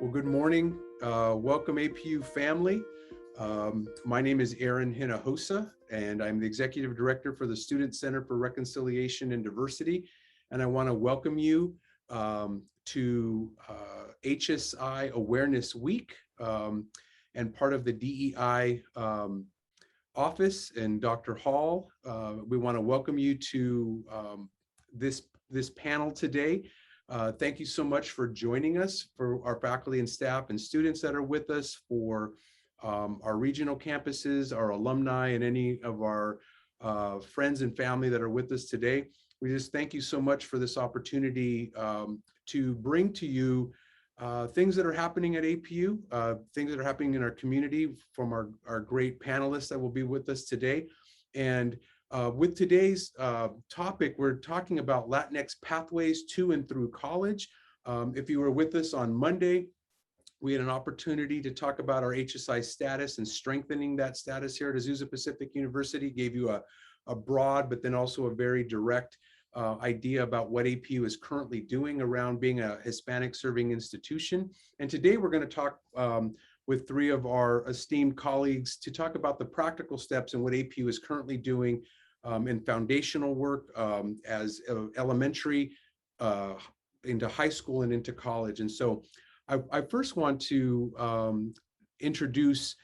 Well, good morning. Welcome APU family. My name is Aaron Hinojosa, and I'm the Executive Director for the Student Center for Reconciliation and Diversity. And I want to welcome you to HSI Awareness Week and part of the DEI office and Dr. Hall. We want to welcome you to this panel today. Thank you so much for joining us, for our faculty and staff and students that are with us, for our regional campuses, our alumni, and any of our friends and family that are with us today. We just thank you so much for this opportunity to bring to you things that are happening at APU, things that are happening in our community from our great panelists that will be with us today. And with today's topic, we're talking about Latinx pathways to and through college. If you were with us on Monday, we had an opportunity to talk about our HSI status and strengthening that status here at Azusa Pacific University. Gave you a broad, but then also a very direct idea about what APU is currently doing around being a Hispanic serving institution. And today we're going to talk with three of our esteemed colleagues to talk about the practical steps and what APU is currently doing in foundational work as elementary into high school and into college. And so I first want to introduce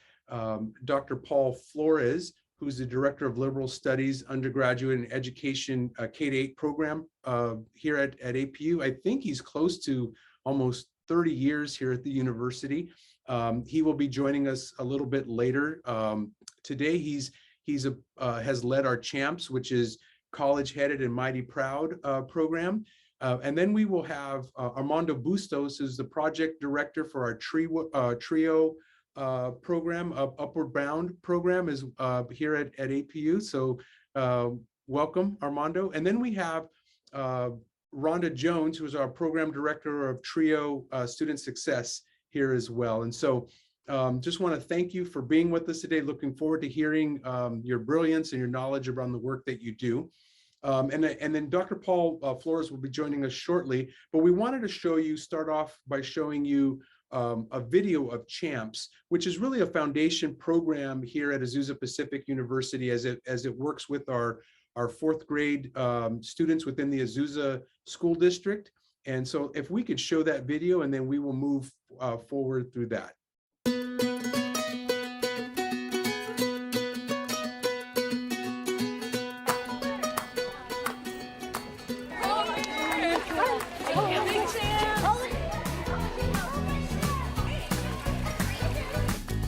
Dr. Paul Flores, who's the Director of Liberal Studies, Undergraduate and Education K-8 program here at APU. I think he's close to almost 30 years here at the university. He will be joining us a little bit later. Today, he has led our CHAMPS, which is College Headed and Mighty Proud program. And then we will have Armando Bustos, who's the project director for our TRIO program, Upward Bound program is here at APU. So welcome, Armando. And then we have Rhonda Jones, who is our program director of TRIO Student Success here as well. And so just want to thank you for being with us today. Looking forward to hearing your brilliance and your knowledge around the work that you do. And then Dr. Paul Flores will be joining us shortly, but we wanted to start off by showing you a video of CHAMPS, which is really a foundation program here at Azusa Pacific University as it works with our fourth grade students within the Azusa School District. And so if we could show that video, and then we will move forward through that.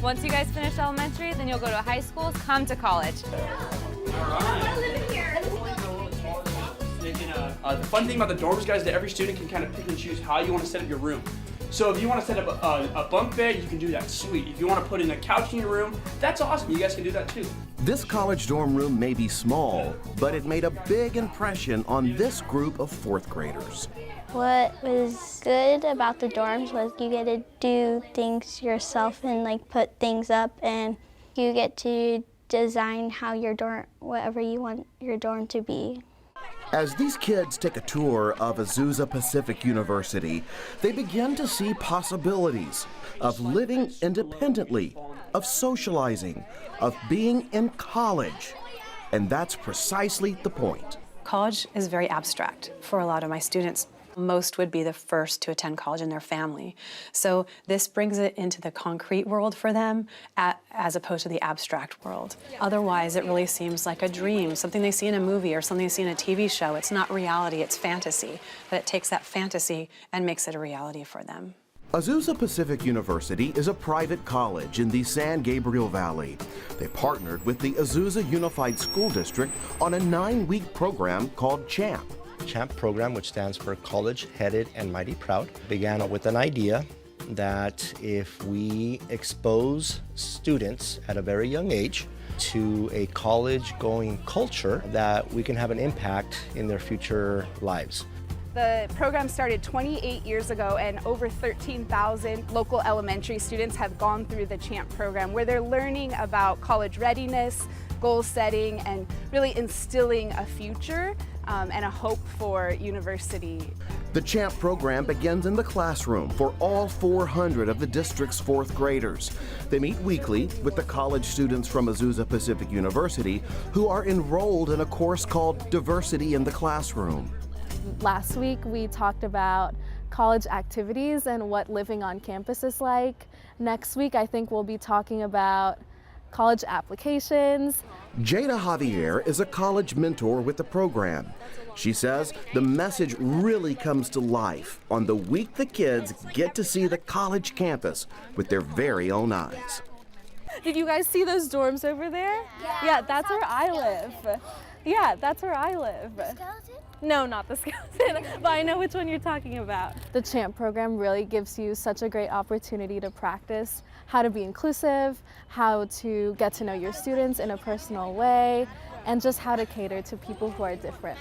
Once you guys finish elementary, then you'll go to high school, come to college. The fun thing about the dorms, guys, is that every student can kind of pick and choose how you want to set up your room. So if you want to set up a bunk bed, you can do that, sweet. If you want to put in a couch in your room, that's awesome, you guys can do that too. This college dorm room may be small, but it made a big impression on this group of fourth graders. What was good about the dorms was you get to do things yourself and like put things up, and you get to design how your dorm, whatever you want your dorm to be. As these kids take a tour of Azusa Pacific University, they begin to see possibilities of living independently, of socializing, of being in college. And that's precisely the point. College is very abstract for a lot of my students. Most would be the first to attend college in their family. So this brings it into the concrete world for them as opposed to the abstract world. Otherwise, it really seems like a dream, something they see in a movie or something they see in a TV show. It's not reality, it's fantasy. But it takes that fantasy and makes it a reality for them. Azusa Pacific University is a private college in the San Gabriel Valley. They partnered with the Azusa Unified School District on a 9-week program called CHAMP. CHAMP program, which stands for College Headed and Mighty Proud, began with an idea that if we expose students at a very young age to a college-going culture, that we can have an impact in their future lives. The program started 28 years ago, and over 13,000 local elementary students have gone through the CHAMP program, where they're learning about college readiness, goal setting, and really instilling a future and a hope for university. The CHAMP program begins in the classroom for all 400 of the district's fourth graders. They meet weekly with the college students from Azusa Pacific University who are enrolled in a course called Diversity in the Classroom. Last week we talked about college activities and what living on campus is like. Next week I think we'll be talking about college applications. Jada Javier is a college mentor with the program. She says the message really comes to life on the week the kids get to see the college campus with their very own eyes. Did you guys see those dorms over there? Yeah, that's where I live. Yeah, that's where I live. The skeleton? No, not the skeleton, but I know which one you're talking about. The CHAMP program really gives you such a great opportunity to practice how to be inclusive, how to get to know your students in a personal way, and just how to cater to people who are different.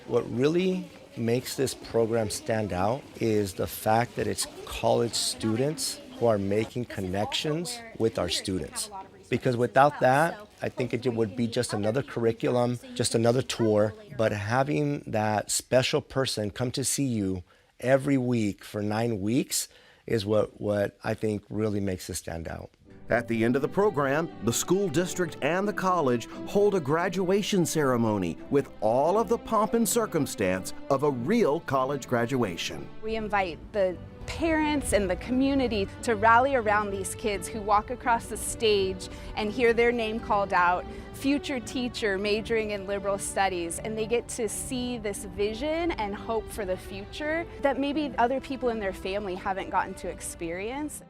What really makes this program stand out is the fact that it's college students who are making connections with our students. Because without that, I think it would be just another curriculum, just another tour, but having that special person come to see you every week for 9 weeks is what I think really makes it stand out. At the end of the program, the school district and the college hold a graduation ceremony with all of the pomp and circumstance of a real college graduation. We invite the parents and the community to rally around these kids who walk across the stage and hear their name called out, future teacher majoring in liberal studies, and they get to see this vision and hope for the future that maybe other people in their family haven't gotten to experience.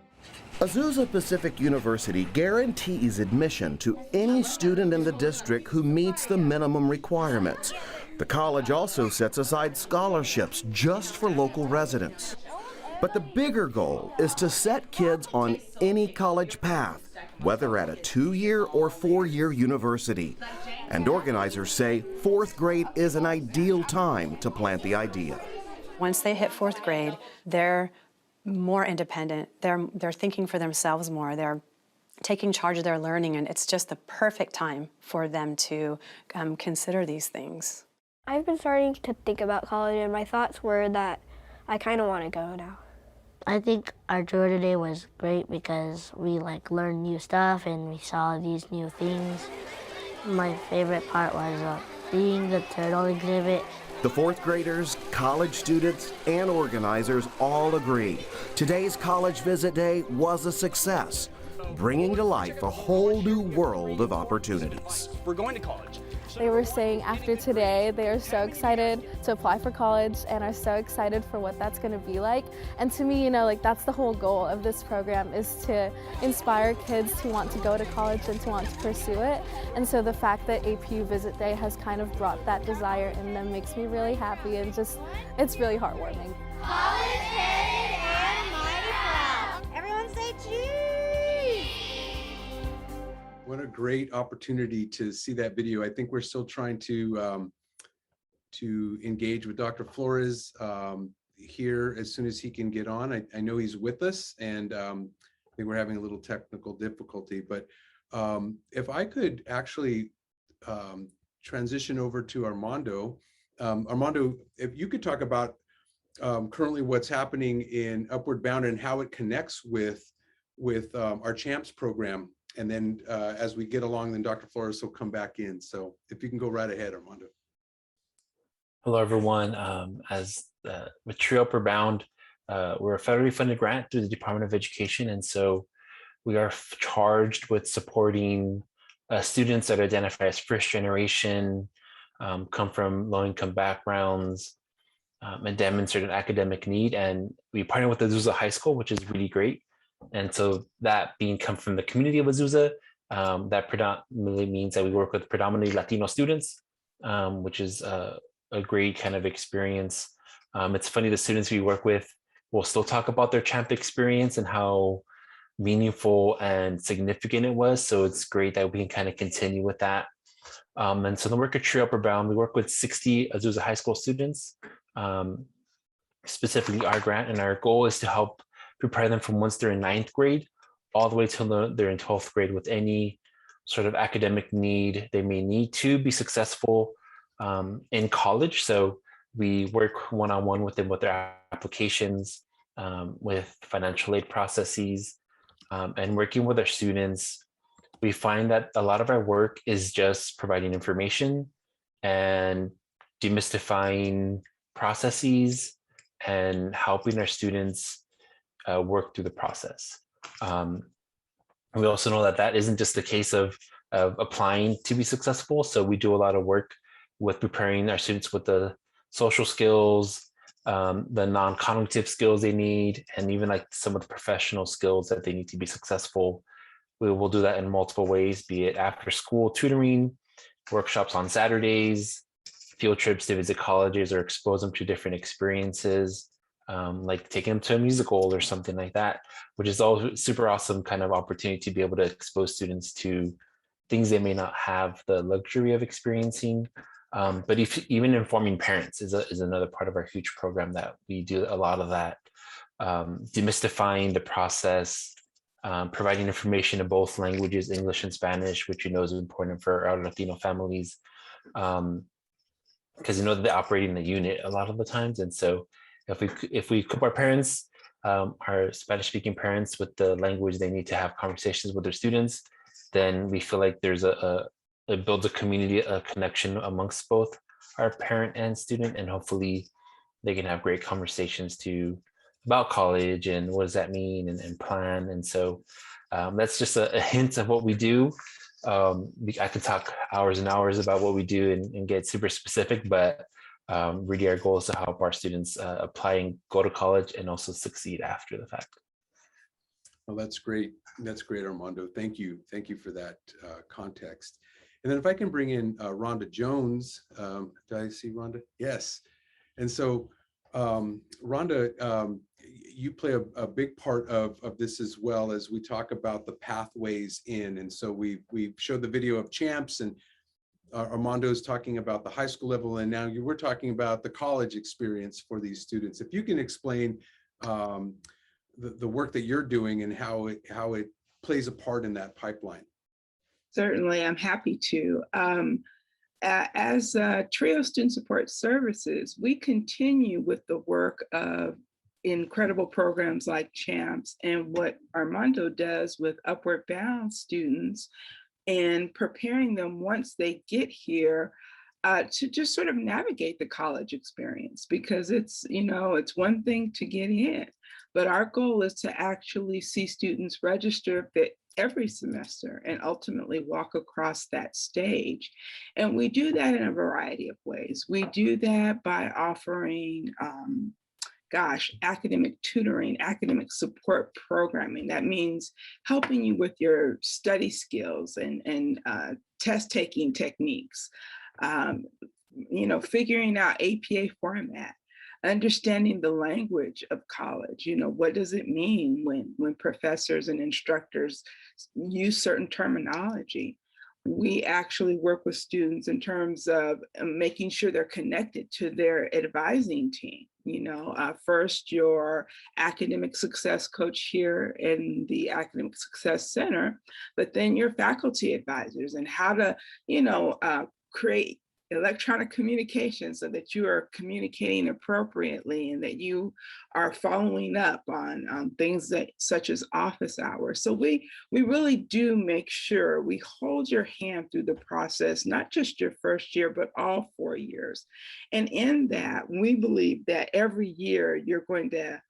Azusa Pacific University guarantees admission to any student in the district who meets the minimum requirements. The college also sets aside scholarships just for local residents. But the bigger goal is to set kids on any college path, whether at a 2-year or 4-year university. And organizers say 4th grade is an ideal time to plant the idea. Once they hit 4th grade, they're more independent. They're thinking for themselves more. They're taking charge of their learning, and it's just the perfect time for them to consider these things. I've been starting to think about college, and my thoughts were that I kind of want to go now. I think our tour today was great because we learned new stuff and we saw these new things. My favorite part was seeing the turtle exhibit. The 4th graders, college students, and organizers all agree today's College Visit Day was a success, bringing to life a whole new world of opportunities. We're going to college. They were saying after today they are so excited to apply for college and are so excited for what that's going to be like. And to me, that's the whole goal of this program, is to inspire kids to want to go to college and to want to pursue it. And so the fact that APU Visit Day has kind of brought that desire in them makes me really happy, and it's really heartwarming. College-headed and mighty proud. Everyone say cheese! What a great opportunity to see that video. I think we're still trying to engage with Dr. Flores here as soon as he can get on. I know he's with us, and I think we're having a little technical difficulty, but if I could actually transition over to Armando. Armando, if you could talk about currently what's happening in Upward Bound and how it connects with our CHAMPS program. And then as we get along, then Dr. Flores will come back in. So if you can go right ahead, Armando. Hello, everyone. With True Upward Bound, we're a federally funded grant through the Department of Education. And so we are charged with supporting students that identify as first generation, come from low-income backgrounds, and demonstrate an academic need. And we partner with Azusa High School, which is really great. And so that being come from the community of Azusa, that predominantly means that we work with predominantly Latino students, which is a great kind of experience. It's funny, the students we work with will still talk about their CHAMP experience and how meaningful and significant it was. So it's great that we can kind of continue with that. And so the work at True Upward Bound, we work with 60 Azusa High School students, specifically our grant, and our goal is to help prepare them from once they're in 9th grade all the way till they're in 12th grade with any sort of academic need they may need to be successful in college. So we work one-on-one with them with their applications, with financial aid processes, and working with our students. We find that a lot of our work is just providing information and demystifying processes and helping our students work through the process. We also know that that isn't just a case of applying to be successful. So we do a lot of work with preparing our students with the social skills, the non-cognitive skills they need, and even like some of the professional skills that they need to be successful. We will do that in multiple ways, be it after school tutoring, workshops on Saturdays, field trips to visit colleges or expose them to different experiences, like taking them to a musical or something like that, which is all super awesome kind of opportunity to be able to expose students to things they may not have the luxury of experiencing. But even informing parents is another part of our huge program that we do a lot of that, demystifying the process, providing information in both languages, English and Spanish, which is important for our Latino families, because they operate in the unit a lot of the times. And so if we equip our parents, our Spanish-speaking parents, with the language they need to have conversations with their students, then we feel like there's it builds a community, a connection amongst both our parent and student, and hopefully they can have great conversations about college and what does that mean and plan. And so that's just a hint of what we do. I could talk hours and hours about what we do and get super specific, but really our goal is to help our students apply and go to college and also succeed after the fact. Well, that's great. That's great, Armando. Thank you. Thank you for that context. And then if I can bring in Rhonda Jones, did I see Rhonda? Yes. And so Rhonda, you play a big part of this as well, as we talk about the pathways in. And so we showed the video of champs, and Armando's talking about the high school level, and now we're talking about the college experience for these students. If you can explain the work that you're doing and how it plays a part in that pipeline. Certainly, I'm happy to. As TRIO Student Support Services, we continue with the work of incredible programs like CHAMPS and what Armando does with Upward Bound students, and preparing them once they get here to just sort of navigate the college experience, because it's one thing to get in, but our goal is to actually see students register every semester and ultimately walk across that stage. And we do that in a variety of ways. We do that by offering academic tutoring, academic support programming. That means helping you with your study skills and test taking techniques, figuring out APA format, understanding the language of college. What does it mean when professors and instructors use certain terminology? We actually work with students in terms of making sure they're connected to their advising team. First, your academic success coach here in the Academic Success Center, but then your faculty advisors, and how to, create electronic communication so that you are communicating appropriately and that you are following up on things such as office hours. So we really do make sure we hold your hand through the process, not just your first year, but all 4 years. And in that, we believe that every year you're going to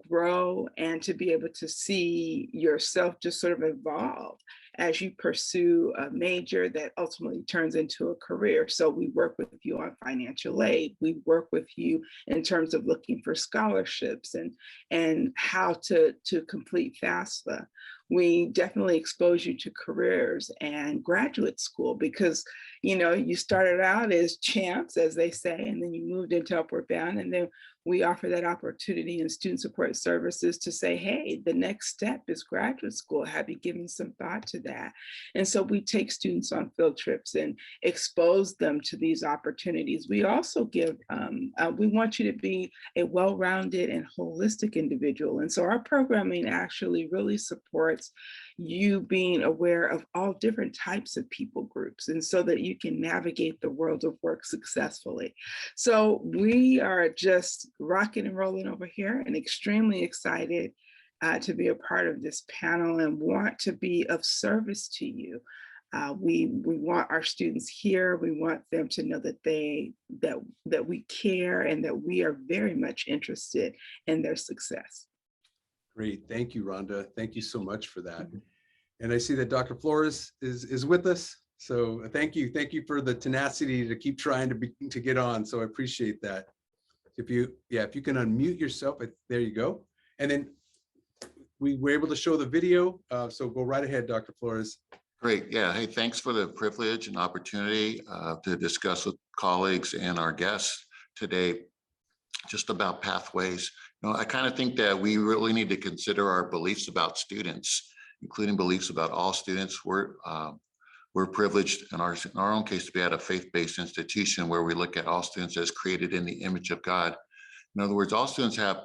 grow and to be able to see yourself just sort of evolve as you pursue a major that ultimately turns into a career. So we work with you on financial aid. We work with you in terms of looking for scholarships and how to complete FAFSA. We definitely expose you to careers and graduate school, because you started out as champs, as they say, and then you moved into Upward Bound, and then we offer that opportunity in student support services to say, hey, the next step is graduate school. Have you given some thought to that? And so we take students on field trips and expose them to these opportunities. We also give, we want you to be a well-rounded and holistic individual. And so our programming actually really supports you being aware of all different types of people groups, and so that you can navigate the world of work successfully. So we are just rocking and rolling over here and extremely excited to be a part of this panel and want to be of service to you. We want our students here. We want them to know that that we care and that we are very much interested in their success. Great, thank you, Rhonda. Thank you so much for that. And I see that Dr. Flores is with us. So thank you for the tenacity to keep trying to get on. So I appreciate that. If you can unmute yourself, there you go. And then we were able to show the video. So go right ahead, Dr. Flores. Great. Yeah. Hey, thanks for the privilege and opportunity to discuss with colleagues and our guests today just about pathways. You know, I kind of think that we really need to consider our beliefs about students, including beliefs about all students. We're privileged in our own case to be at a faith-based institution where we look at all students as created in the image of God. In other words, all students have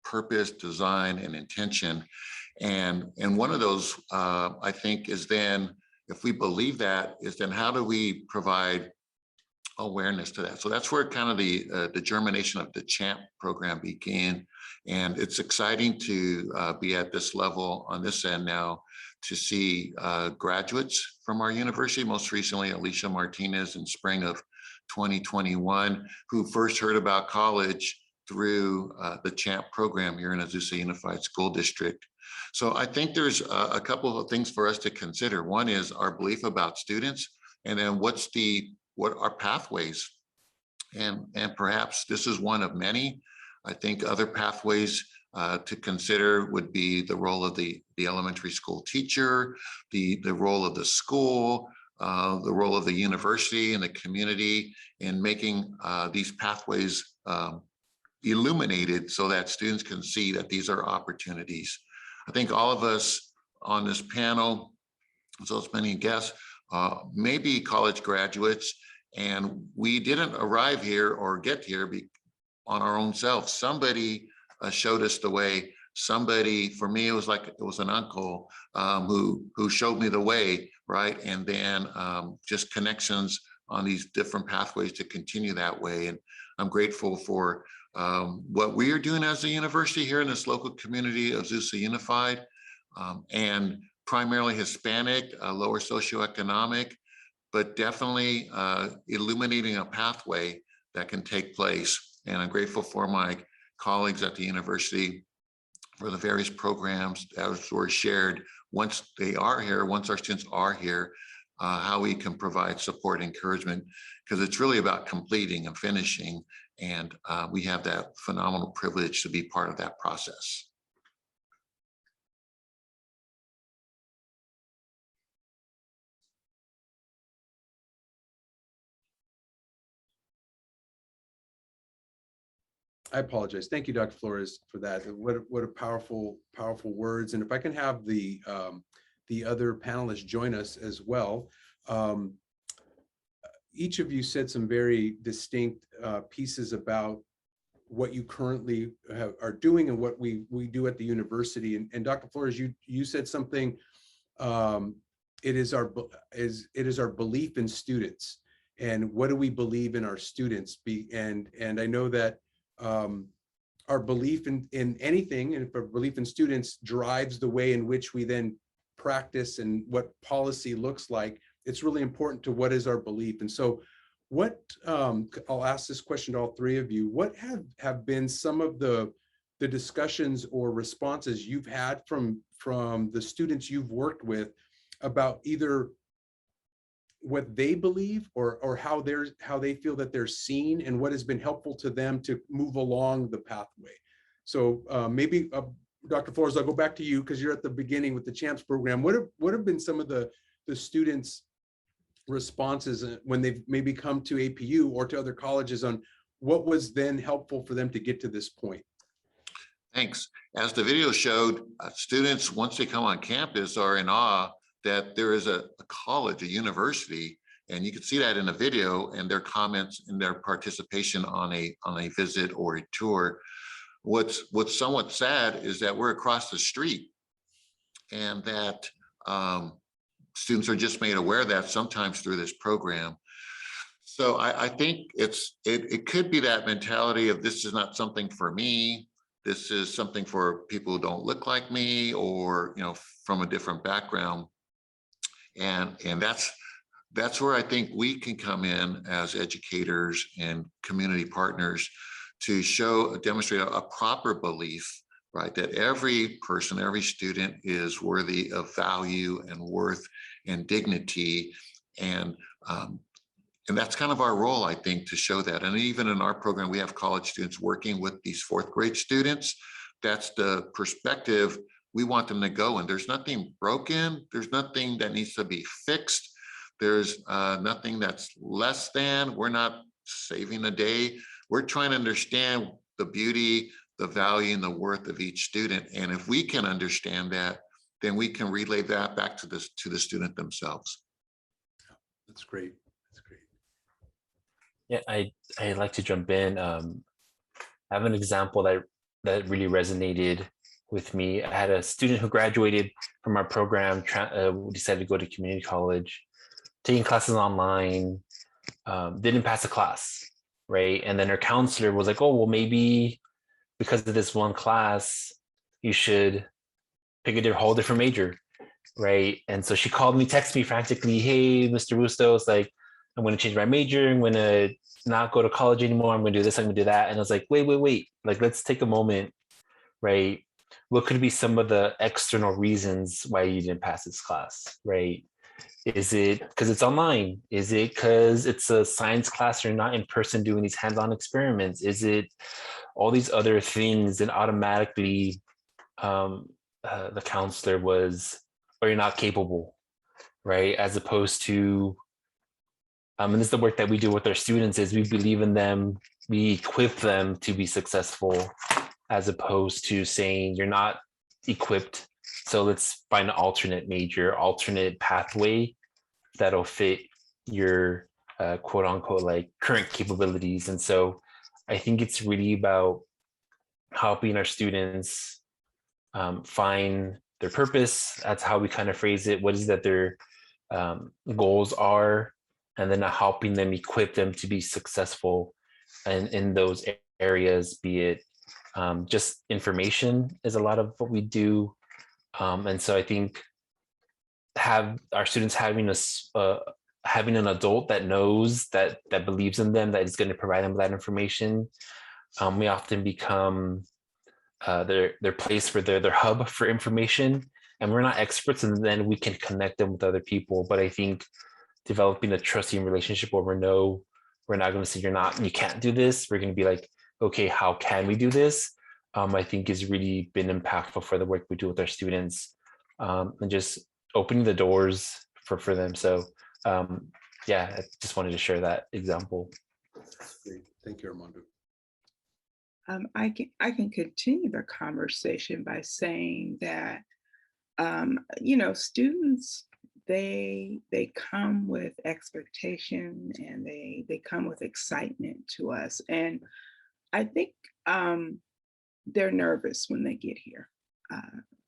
purpose, design, and intention. And one of those, I think, is then, if we believe that, is then how do we provide awareness to that? So that's where kind of the germination of the CHAMP program began. And it's exciting to be at this level on this end now, to see graduates from our university, most recently Alicia Martinez in spring of 2021, who first heard about college through the CHAMP program here in Azusa Unified School District. So I think there's a couple of things for us to consider. One is our belief about students, and then what are pathways? And perhaps this is one of many. I think other pathways to consider would be the role of the elementary school teacher, the role of the school, the role of the university and the community in making these pathways illuminated so that students can see that these are opportunities. I think all of us on this panel, so it's many guests, may be college graduates, and we didn't arrive here or get here on our own self. Somebody showed us the way. Somebody, for me, it was an uncle who showed me the way, right? And then just connections on these different pathways to continue that way. And I'm grateful for what we are doing as a university here in this local community of Azusa Unified, and primarily Hispanic, lower socioeconomic, but definitely illuminating a pathway that can take place. And I'm grateful for my colleagues at the university for the various programs that were shared once our students are here, how we can provide support and encouragement, because it's really about completing and finishing. And we have that phenomenal privilege to be part of that process. I apologize. Thank you, Dr. Flores, for that. What a powerful words. And if I can have the other panelists join us as well. Each of you said some very distinct pieces about what you currently are doing and what we do at the university. And Dr. Flores, you said something. It is our belief in students, and what do we believe in our students? And I know that our belief in anything, and if our belief in students drives the way in which we then practice and what policy looks like, it's really important to what is our belief. And so what, I'll ask this question to all three of you, what have been some of the discussions or responses you've had from the students you've worked with about either what they believe or how they feel that they're seen, and what has been helpful to them to move along the pathway? So maybe Dr. Flores, I'll go back to you because you're at the beginning with the CHAMPS program. What have been some of the students' responses when they've maybe come to APU or to other colleges on what was then helpful for them to get to this point? Thanks. As the video showed, students, once they come on campus, are in awe that there is a college, a university, and you can see that in the video and their comments and their participation on a visit or a tour. What's somewhat sad is that we're across the street, and that students are just made aware of that sometimes through this program. So I think it could be that mentality of, this is not something for me. This is something for people who don't look like me, or from a different background. And that's where I think we can come in as educators and community partners to demonstrate a proper belief, right? That every person, every student is worthy of value and worth and dignity. And that's kind of our role, I think, to show that. And even in our program, we have college students working with these fourth grade students. That's the perspective we want them to go in. There's nothing broken. There's nothing that needs to be fixed. There's nothing that's less than. We're not saving a day. We're trying to understand the beauty, the value, and the worth of each student. And if we can understand that, then we can relay that back to the student themselves. That's great. That's great. Yeah, I'd like to jump in. I have an example that really resonated with me. I had a student who graduated from our program, decided to go to community college, taking classes online, didn't pass a class, right? And then her counselor was like, oh, well, maybe because of this one class, you should pick a whole different major, right? And so she called me, texted me frantically, hey, Mr. Bustos, like, I'm going to change my major. I'm going to not go to college anymore. I'm going to do this, I'm going to do that. And I was like, wait, like, let's take a moment, right? What could be some of the external reasons why you didn't pass this class, right? Is it because it's online? Is it because it's a science class, you're not in person doing these hands-on experiments? Is it all these other things? And automatically the counselor was, or you're not capable, right? As opposed to, and this is the work that we do with our students, is we believe in them, we equip them to be successful, as opposed to saying you're not equipped, so let's find an alternate major, alternate pathway that'll fit your quote unquote like current capabilities. And so I think it's really about helping our students find their purpose. That's how we kind of phrase it. What is that their goals are, and then helping them, equip them to be successful and in those areas, be it just information is a lot of what we do. And so I think have our students having an adult that knows, that believes in them, that is going to provide them with that information. We often become their place for their hub for information, and we're not experts, and then we can connect them with other people. But I think developing a trusting relationship where we're not going to say you can't do this. We're going to be like, okay, how can we do this? I think has really been impactful for the work we do with our students, and just opening the doors for them. So yeah, I just wanted to share that example. Great. Thank you, Armando. I can continue the conversation by saying that students, they come with expectation, and they come with excitement to us, and I think they're nervous when they get here,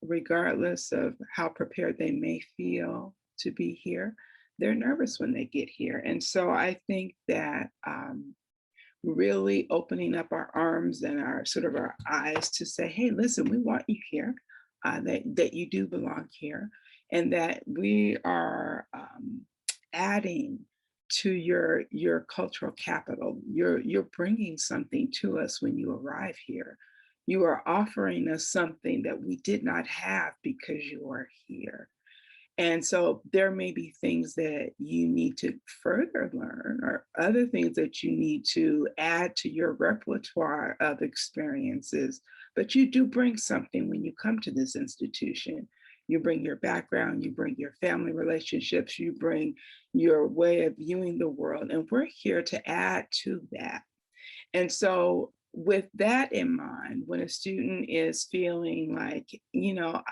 regardless of how prepared they may feel to be here. They're nervous when they get here, and so I think that really opening up our arms and our eyes to say, hey, listen, we want you here, that you do belong here, and that we are adding to your cultural capital. You're bringing something to us when you arrive here. You are offering us something that we did not have because you are here. And so there may be things that you need to further learn, or other things that you need to add to your repertoire of experiences. But you do bring something when you come to this institution. You bring your background, you bring your family relationships, you bring your way of viewing the world, and we're here to add to that. And so with that in mind, when a student is feeling like,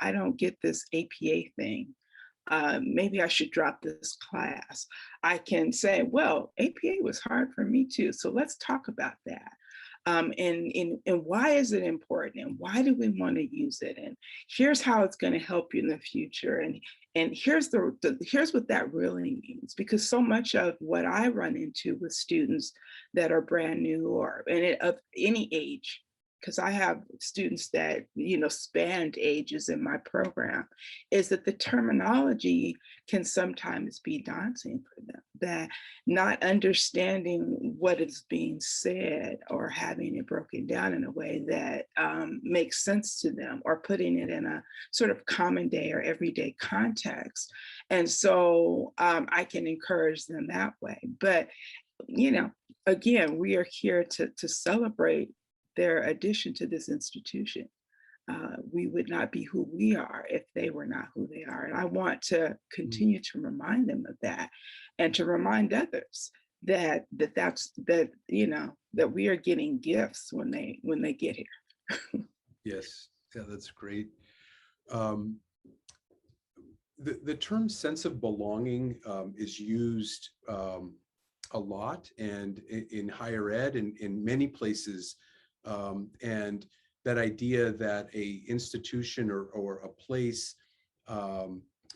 I don't get this APA thing, maybe I should drop this class, I can say, well, APA was hard for me too. So let's talk about that. And why is it important, and why do we want to use it, and here's how it's going to help you in the future, and here's here's what that really means. Because so much of what I run into with students that are brand new or of any age, because I have students that spanned ages in my program, is that the terminology can sometimes be daunting for them, that not understanding what is being said or having it broken down in a way that makes sense to them, or putting it in a sort of common day or everyday context. And so I can encourage them that way. But again, we are here to celebrate their addition to this institution. We would not be who we are if they were not who they are. And I want to continue to remind them of that, and to remind others that we are getting gifts when they get here. Yes, yeah, that's great. The term sense of belonging is used a lot, and in higher ed and in many places. And that idea that a institution or a place,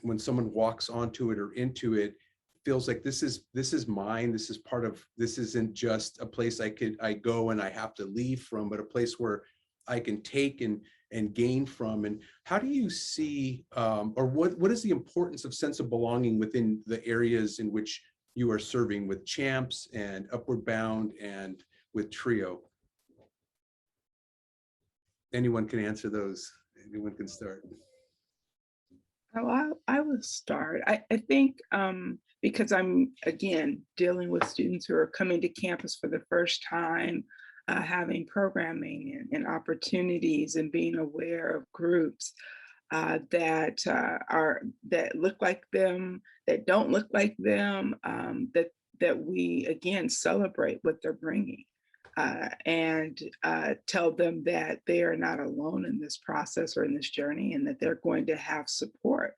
when someone walks onto it or into it, feels like this is mine, this is part of, this isn't just a place I go and I have to leave from, but a place where I can take and gain from. And how do you see, or what is the importance of sense of belonging within the areas in which you are serving with Champs and Upward Bound and with TRIO? Anyone can answer those. Anyone can start. Oh, I will start. I think because I'm, again, dealing with students who are coming to campus for the first time, having programming and opportunities, and being aware of groups that look like them, that don't look like them, that we, again, celebrate what they're bringing. And tell them that they are not alone in this process or in this journey, and that they're going to have support,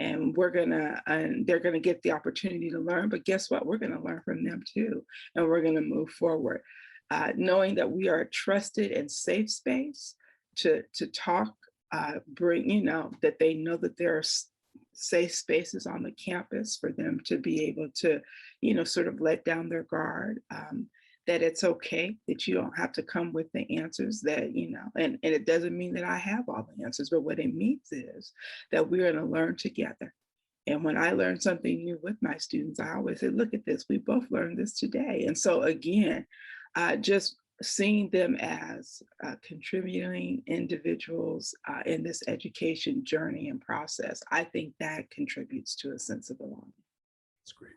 and they're gonna get the opportunity to learn. But guess what? We're gonna learn from them too, and we're gonna move forward, knowing that we are a trusted and safe space to talk. That they know that there are safe spaces on the campus for them to be able to, sort of let down their guard. That it's okay, that you don't have to come with the answers, that, and it doesn't mean that I have all the answers, but what it means is that we're going to learn together. And when I learn something new with my students, I always say, look at this, we both learned this today. And so again, just seeing them as contributing individuals in this education journey and process, I think that contributes to a sense of belonging. That's great.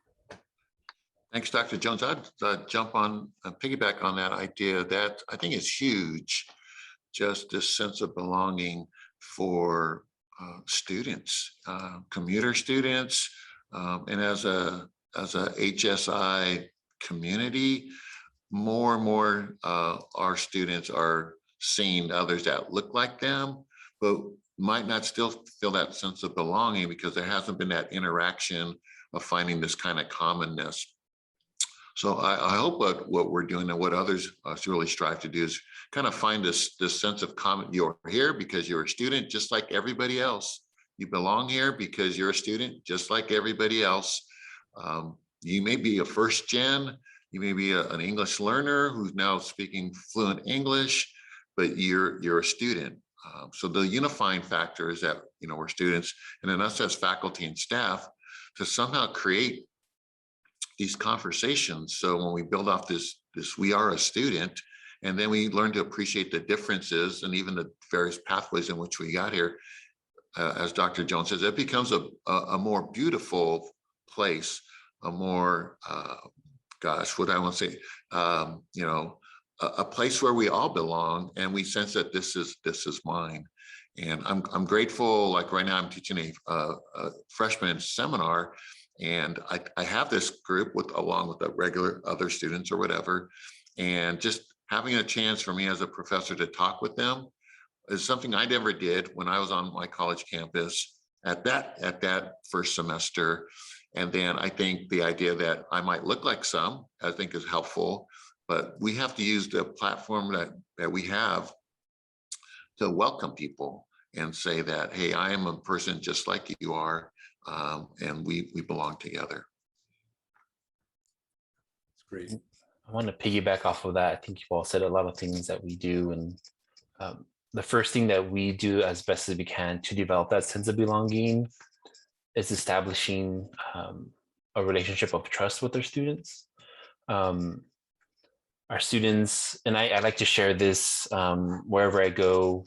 Thanks, Dr. Jones. I'd piggyback on that idea that I think is huge, just this sense of belonging for students, commuter students, and as a HSI community, more and more our students are seeing others that look like them, but might not still feel that sense of belonging because there hasn't been that interaction of finding this kind of commonness. So I hope what we're doing and what others really strive to do is kind of find this sense of common. You're here because you're a student, just like everybody else. You belong here because you're a student, just like everybody else. You may be a first gen, you may be an English learner who's now speaking fluent English, but you're a student. So the unifying factor is that we're students, and then us as faculty and staff to somehow create these conversations. So when we build off this we are a student, and then we learn to appreciate the differences and even the various pathways in which we got here, as Dr. Jones says, it becomes a more beautiful place, a more, what I want to say, a place where we all belong, and we sense that this is mine. And I'm grateful. Like right now, I'm teaching a freshman seminar, and I have this group along with the regular other students or whatever, and just having a chance for me as a professor to talk with them is something I never did when I was on my college campus at that first semester. And then I think the idea that I might look like some, I think is helpful, but we have to use the platform that we have to welcome people and say that, hey, I am a person just like you are, and we belong together. That's great. I want to piggyback off of that. I think you've all said a lot of things that we do. And the first thing that we do as best as we can to develop that sense of belonging is establishing a relationship of trust with our students. Our students, and I like to share this wherever I go,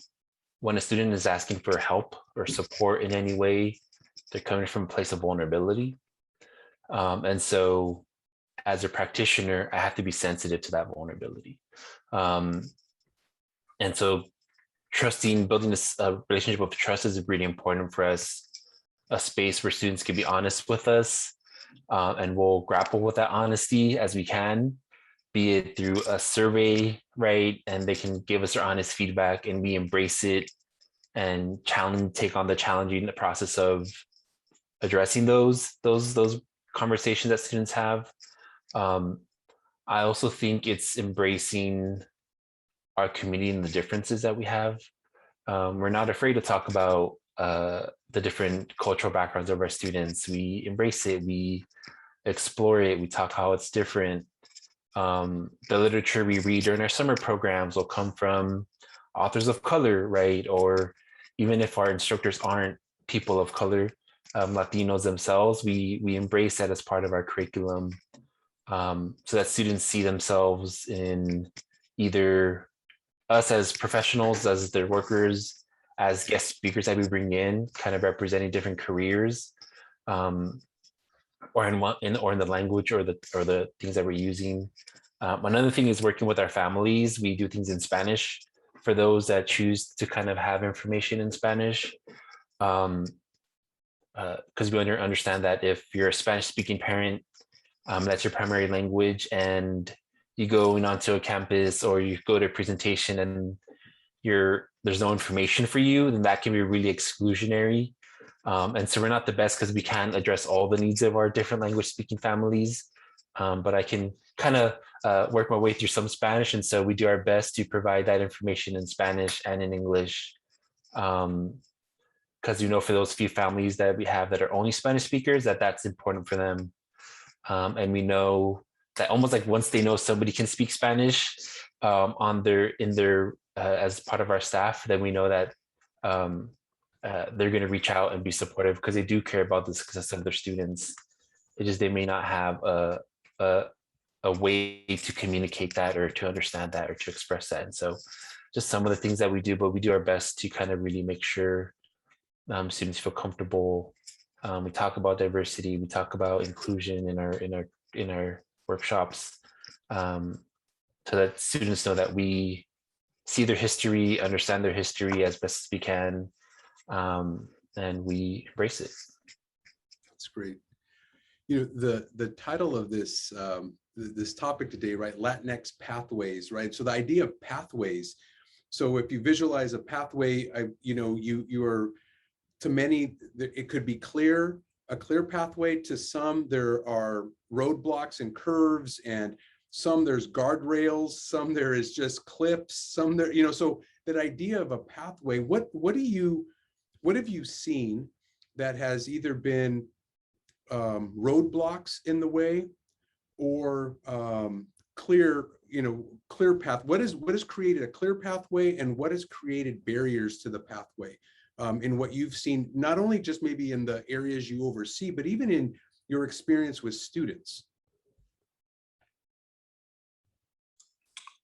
when a student is asking for help or support in any way, they're coming from a place of vulnerability. And so as a practitioner, I have to be sensitive to that vulnerability. And so building this relationship of trust is really important for us, a space where students can be honest with us, and we'll grapple with that honesty as we can, be it through a survey, right? And they can give us their honest feedback and we embrace it and take on the challenging process of addressing those conversations that students have. I also think it's embracing our community and the differences that we have. We're not afraid to talk about the different cultural backgrounds of our students. We embrace it, we explore it, we talk how it's different. The literature we read during our summer programs will come from authors of color, right? Or even if our instructors aren't people of color, Latinos themselves, we embrace that as part of our curriculum, so that students see themselves in either us as professionals, as their workers, as guest speakers that we bring in, kind of representing different careers, or in the language or the things that we're using. Another thing is working with our families. We do things in Spanish for those that choose to kind of have information in Spanish. Because we understand that if you're a Spanish-speaking parent, that's your primary language, and you go onto a campus or you go to a presentation and there's no information for you, then that can be really exclusionary. And so we're not the best because we can't address all the needs of our different language speaking families. But I can kind of work my way through some Spanish. And so we do our best to provide that information in Spanish and in English. Because for those few families that we have that are only Spanish speakers, that's important for them. And we know that almost like once they know somebody can speak Spanish as part of our staff, then we know that they're going to reach out and be supportive because they do care about the success of their students. It's just they may not have a way to communicate that or to understand that or to express that. And so just some of the things that we do, but we do our best to kind of really make sure students feel comfortable. We talk about diversity, we talk about inclusion in our workshops, so that students know that we see their history, understand their history as best as we can, and we embrace it. That's great. The title of this this topic today, right? Latinx pathways, right? So the idea of pathways. So if you visualize a pathway, you are, to many, it could be a clear pathway. To some, there are roadblocks and curves, and some there's guardrails, some there is just cliffs, some there, so that idea of a pathway, what have you seen that has either been roadblocks in the way or clear path? What has created a clear pathway, and what has created barriers to the pathway in what you've seen, not only just maybe in the areas you oversee, but even in your experience with students?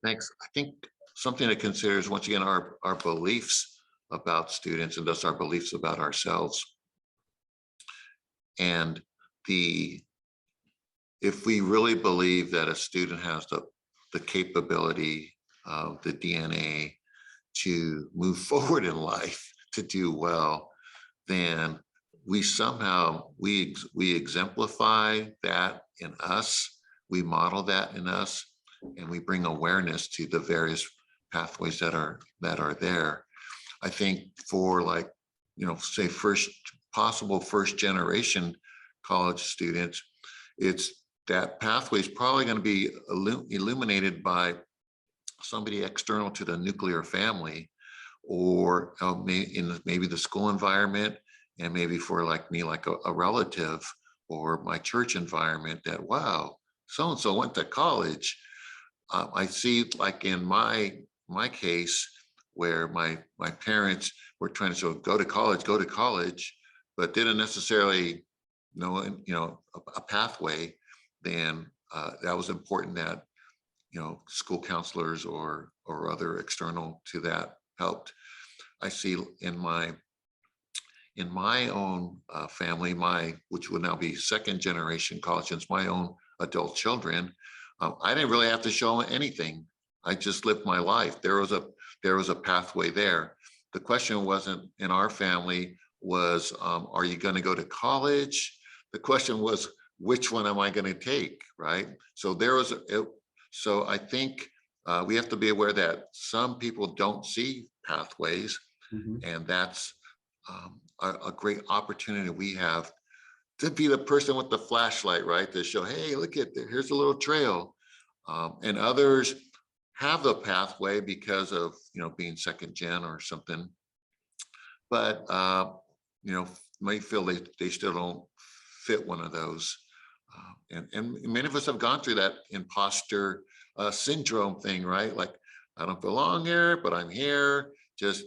Thanks. I think something to consider is, once again, our beliefs about students, and thus our beliefs about ourselves. And if we really believe that a student has the capability of the DNA to move forward in life, to do well, then we exemplify that in us, we model that in us, and we bring awareness to the various pathways that are there. I think for, like, you know, say possible first generation college students, it's that pathway is probably going to be illuminated by somebody external to the nuclear family, or maybe the school environment, and maybe for like me, like a relative or my church environment, that, wow, so-and-so went to college. I see, like in my case, where my parents were trying to say, go to college, but didn't necessarily know, you know, a pathway. Then that was important that, you know, school counselors or other external to that helped. I see in my own family, which would now be second generation college students, my own adult children, I didn't really have to show them anything. I just lived my life. There was a pathway there. The question wasn't in our family was, are you going to go to college? The question was, which one am I going to take, right? So so I think we have to be aware that some people don't see pathways, and that's a great opportunity we have to be the person with the flashlight, right? To show, hey, look at here's a little trail. And others have the pathway because of, you know, being second gen or something, but you know, may feel they still don't fit one of those. And many of us have gone through that imposter syndrome thing, right? Like, I don't belong here, but I'm here. Just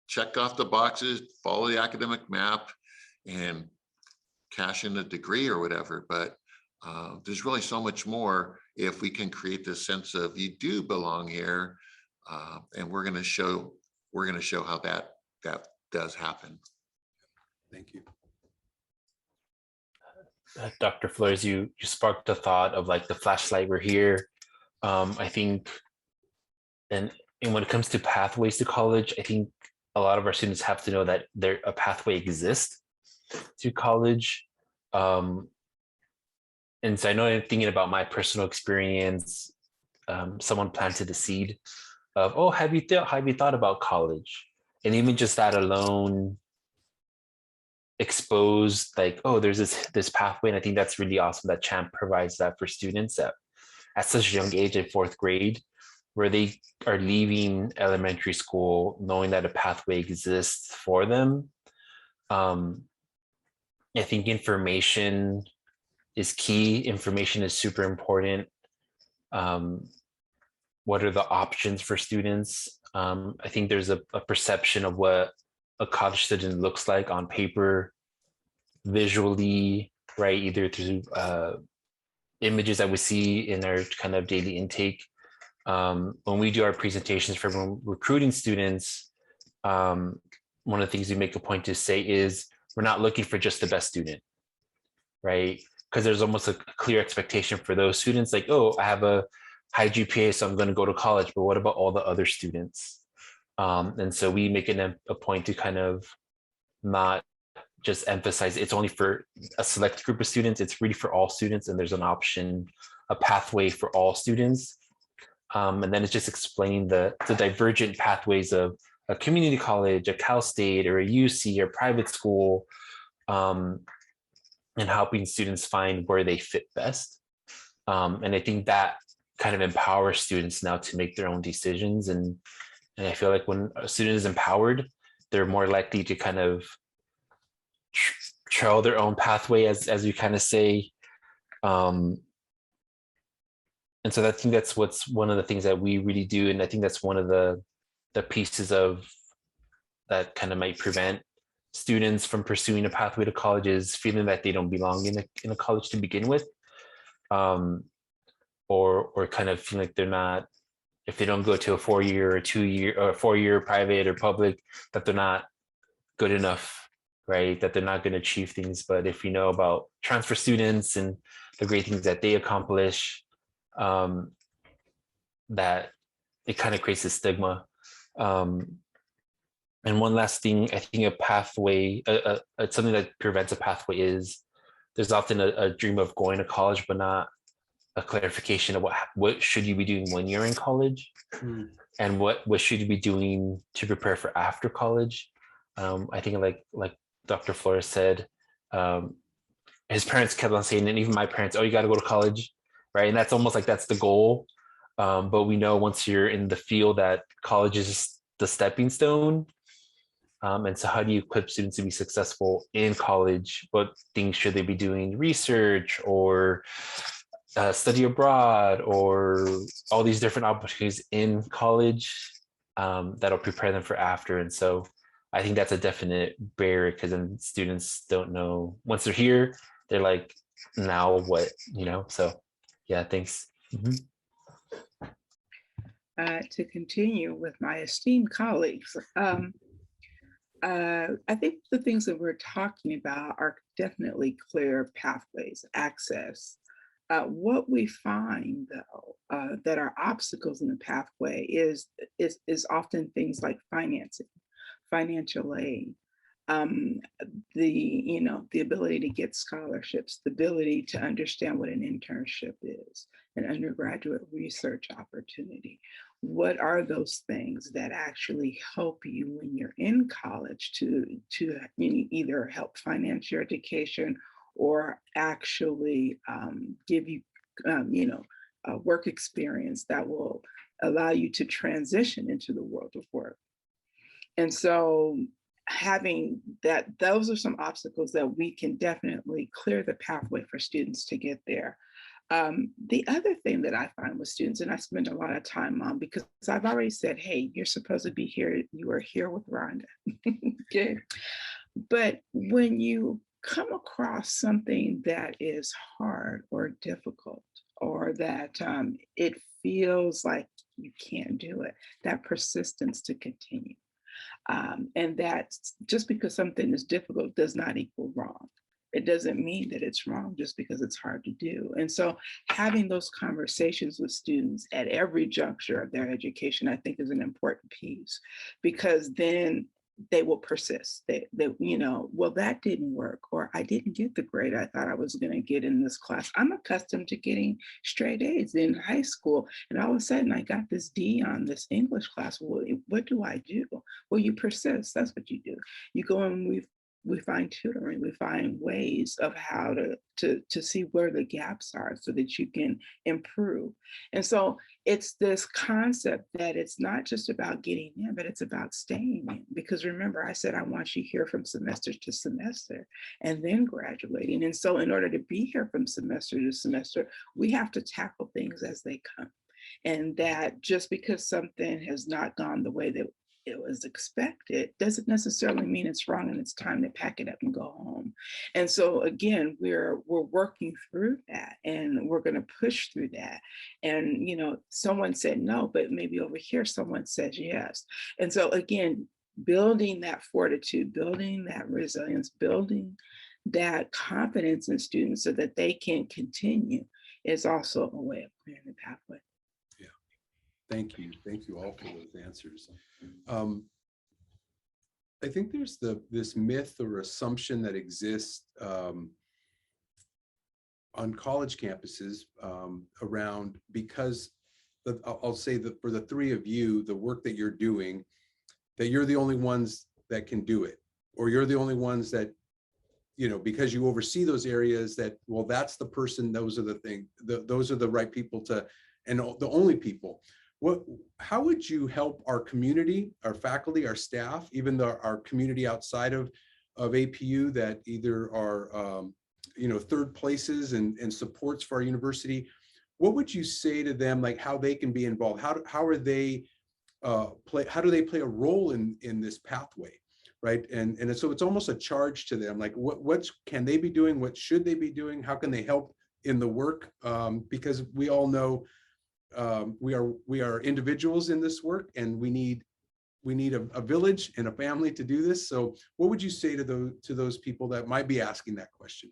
check off the boxes, follow the academic map, and cash in a degree or whatever. But there's really so much more if we can create this sense of you do belong here, and we're going to show how that does happen. Thank you. Dr. Flores, you sparked the thought of like the flashlight, we're here. I think, and when it comes to pathways to college, I think a lot of our students have to know that a pathway exists to college. And so I know, I'm thinking about my personal experience, someone planted the seed of, oh, have you thought about college? And even just that alone exposed, like, oh, there's this pathway. And I think that's really awesome that CHAMP provides that for students at such a young age, in 4th grade, where they are leaving elementary school knowing that a pathway exists for them. I think information is key. Information is super important. What are the options for students? I think there's a perception of what a college student looks like on paper, visually, right? Either through images that we see in our kind of daily intake. When we do our presentations for when recruiting students, one of the things we make a point to say is we're not looking for just the best student, right? Because there's almost a clear expectation for those students, like, oh, I have a high GPA, so I'm going to go to college, but what about all the other students? And so we make a point to kind of not just emphasize it's only for a select group of students, it's really for all students, and there's an option, a pathway for all students. And then it's just explaining the divergent pathways of a community college, a Cal State, or a UC, or private school, and helping students find where they fit best. And I think that kind of empowers students now to make their own decisions. And I feel like when a student is empowered, they're more likely to kind of trail their own pathway, as we kind of say. And so I think that's one of the things that we really do. And I think that's one of the pieces of that kind of might prevent students from pursuing a pathway to college, is feeling that they don't belong in a college to begin with, or kind of feeling like they're not, if they don't go to a 4-year or 2-year or 4-year private or public, that they're not good enough, right? That they're not going to achieve things. But if you know about transfer students and the great things that they accomplish, that it kind of creates a stigma. And one last thing, I think a pathway, something that prevents a pathway is there's often a dream of going to college, but not a clarification of what should you be doing when you're in college, and what should you be doing to prepare for after college. I think like Dr. Flores said, his parents kept on saying, and even my parents, oh, you got to go to college, right? And that's almost like that's the goal. But we know once you're in the field that college is the stepping stone. And so how do you equip students to be successful in college? What things should they be doing? Research or study abroad, or all these different opportunities in college that'll prepare them for after. And so I think that's a definite barrier, because then students don't know, once they're here, they're like, now what, so yeah, thanks. To continue with my esteemed colleagues, I think the things that we're talking about are definitely clear pathways, access. What we find, though, that are obstacles in the pathway is often things like financing, financial aid, the ability to get scholarships, the ability to understand what an internship is, an undergraduate research opportunity. What are those things that actually help you when you're in college to either help finance your education or actually give you, a work experience that will allow you to transition into the world of work. And so having that, those are some obstacles that we can definitely clear the pathway for students to get there. The other thing that I find with students, and I spend a lot of time on, because I've already said, hey, you're supposed to be here, you are here with Rhonda. Okay. But when you come across something that is hard or difficult, or that it feels like you can't do it, that persistence to continue. And that just because something is difficult does not equal wrong. It doesn't mean that it's wrong just because it's hard to do. And so having those conversations with students at every juncture of their education, I think, is an important piece, because then they will persist. They well, that didn't work, or I didn't get the grade I thought I was going to get in this class. I'm accustomed to getting straight A's in high school, and all of a sudden I got this D on this English class. Well, what do I do? Well, you persist. That's what you do. You go and we find tutoring, we find ways of how to see where the gaps are so that you can improve. And so it's this concept that it's not just about getting in, but it's about staying in. Because remember, I said I want you here from semester to semester and then graduating. And so in order to be here from semester to semester, we have to tackle things as they come. And that just because something has not gone the way that it was expected doesn't necessarily mean it's wrong and it's time to pack it up and go home. And so again, we're working through that, and we're going to push through that. And someone said no, but maybe over here someone says yes. And so again, building that fortitude, building that resilience, building that confidence in students so that they can continue is also a way of clearing the pathway. Thank you. Thank you all for those answers. I think there's this myth or assumption that exists on college campuses around, because I'll say that for the three of you, the work that you're doing, that you're the only ones that can do it, or you're the only ones that, because you oversee those areas, that, well, that's the person, those are the thing, those are the right people to, and the only people. How would you help our community, our faculty, our staff, even our community outside of APU that either are, third places and supports for our university? What would you say to them, like how they can be involved? How are they how do they play a role in this pathway, right? And so it's almost a charge to them, like what can they be doing? What should they be doing? How can they help in the work? Because we all know we are individuals in this work, and we need a village and a family to do this. So what would you say to those people that might be asking that question?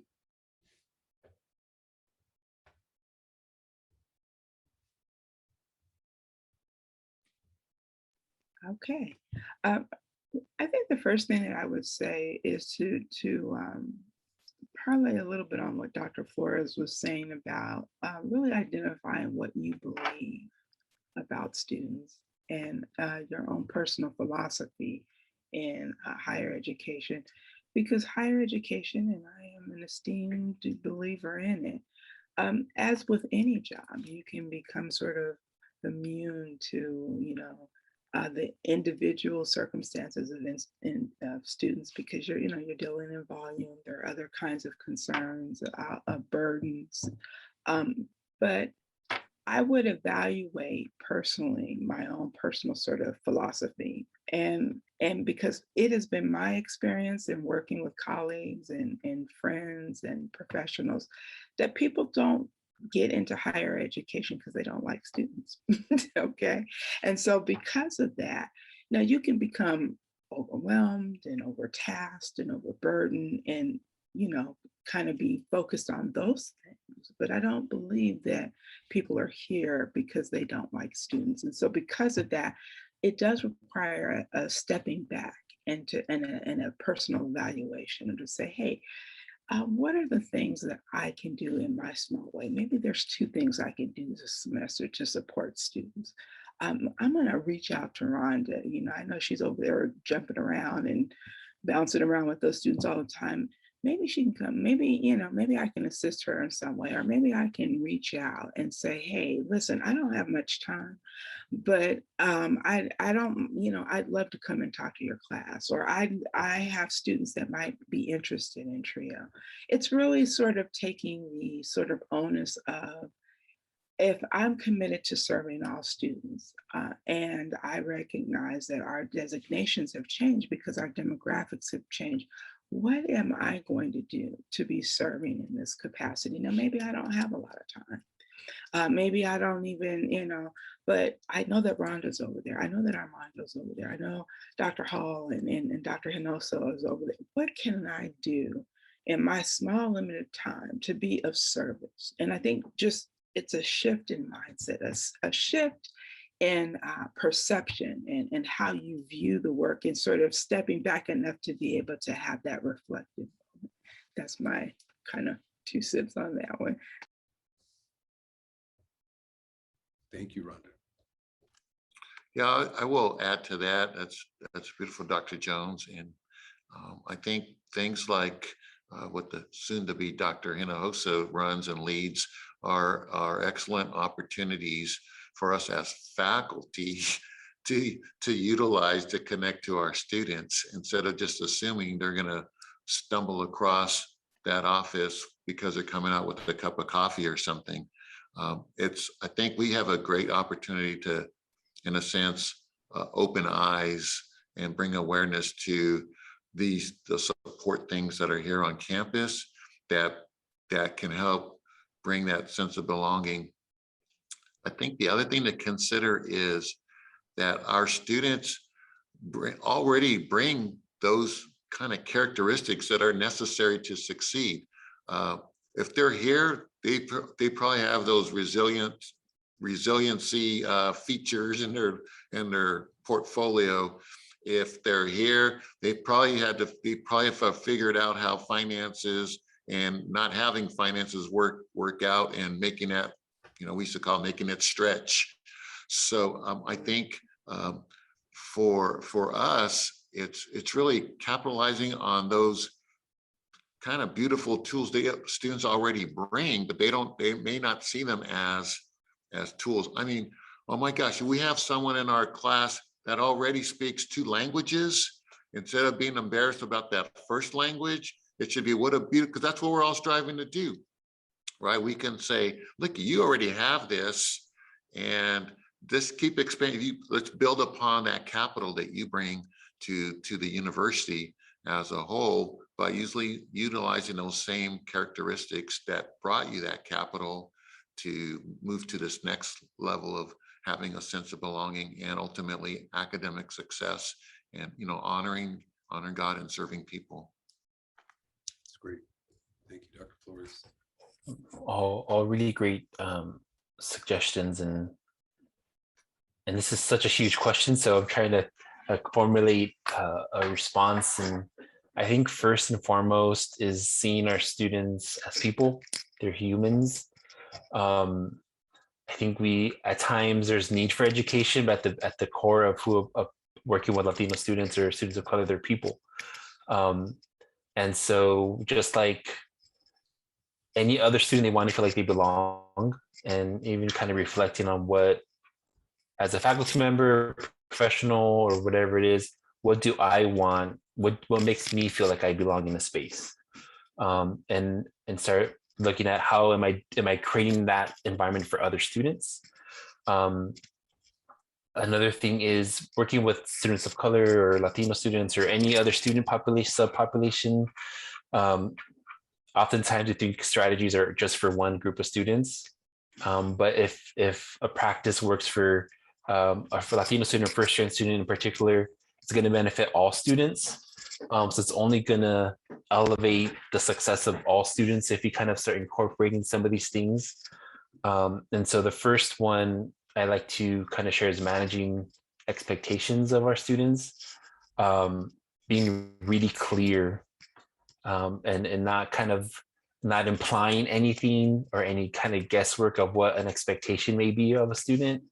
Okay. I think the first thing that I would say is to parlay a little bit on what Dr. Flores was saying about really identifying what you believe about students and your own personal philosophy in higher education, because higher education, and I am an esteemed believer in it, as with any job, you can become sort of immune to, the individual circumstances of students, because you're dealing in volume. There are other kinds of concerns, burdens, but I would evaluate personally my own personal sort of philosophy, and because it has been my experience in working with colleagues and friends and professionals that people don't get into higher education because they don't like students. Okay. And so because of that, now you can become overwhelmed and overtasked and overburdened and, kind of be focused on those things. But I don't believe that people are here because they don't like students. And so because of that, it does require a stepping back and a personal evaluation, and to say, hey, what are the things that I can do in my small way? Maybe there's 2 things I can do this semester to support students. I'm going to reach out to Rhonda. I know she's over there jumping around and bouncing around with those students all the time. Maybe she can come. Maybe I can assist her in some way, or maybe I can reach out and say, hey, listen, I don't have much time, but I don't, I'd love to come and talk to your class, or I have students that might be interested in TRIO. It's really sort of taking the sort of onus of, if I'm committed to serving all students, and I recognize that our designations have changed because our demographics have changed, what am I going to do to be serving in this capacity? Now, maybe I don't have a lot of time. Maybe I don't even, but I know that Rhonda's over there. I know that Armando's over there. I know Dr. Hall and Dr. Hinojosa is over there. What can I do in my small, limited time to be of service? And I think just it's a shift in mindset, a shift in perception and how you view the work, and sort of stepping back enough to be able to have that reflective moment. That's my kind of 2 cents on that one. Thank you, Rhonda. Yeah, I will add to that. That's beautiful, Dr. Jones. And I think things like what the soon-to-be Dr. Hinojosa runs and leads are excellent opportunities for us as faculty to utilize to connect to our students, instead of just assuming they're going to stumble across that office because they're coming out with a cup of coffee or something. I think we have a great opportunity to, in a sense, open eyes and bring awareness to the support things that are here on campus that can help bring that sense of belonging. I think the other thing to consider is that our students already bring those kind of characteristics that are necessary to succeed. If they're here, they probably have those resiliency features in their portfolio. If they're here, they probably have figured out how finances and not having finances work out, and making that, we used to call making it stretch. So I think for us, it's really capitalizing on those kind of beautiful tools that students already bring, but they may not see them as tools. I mean, oh my gosh, we have someone in our class that already speaks 2 languages. Instead of being embarrassed about that first language, it should be what a beautiful, because that's what we're all striving to do, right? We can say, look, you already have this, and just keep expanding. Let's build upon that capital that you bring to the university as a whole, by usually utilizing those same characteristics that brought you that capital to move to this next level of having a sense of belonging and ultimately academic success, and honoring God and serving people. That's great. Thank you, Dr. Flores. All really great suggestions, and this is such a huge question, so I'm trying to formulate a response, and I think first and foremost is seeing our students as people. They're humans. I think at times there's need for education, but at the core of working with Latino students or students of color, they're people. And so just like any other student, they want to feel like they belong, and even kind of reflecting on what, as a faculty member, professional, or whatever it is, what do I want? What makes me feel like I belong in a space? And start looking at how am I creating that environment for other students? Another thing is working with students of color or Latino students or any other student population, subpopulation. Oftentimes I think strategies are just for one group of students. But if a practice works for Latino student or first-gen student in particular, it's going to benefit all students. So it's only going to elevate the success of all students if you kind of start incorporating some of these things. And so the first one I like to kind of share is managing expectations of our students, being really clear, and not implying anything or any kind of guesswork of what an expectation may be of a student.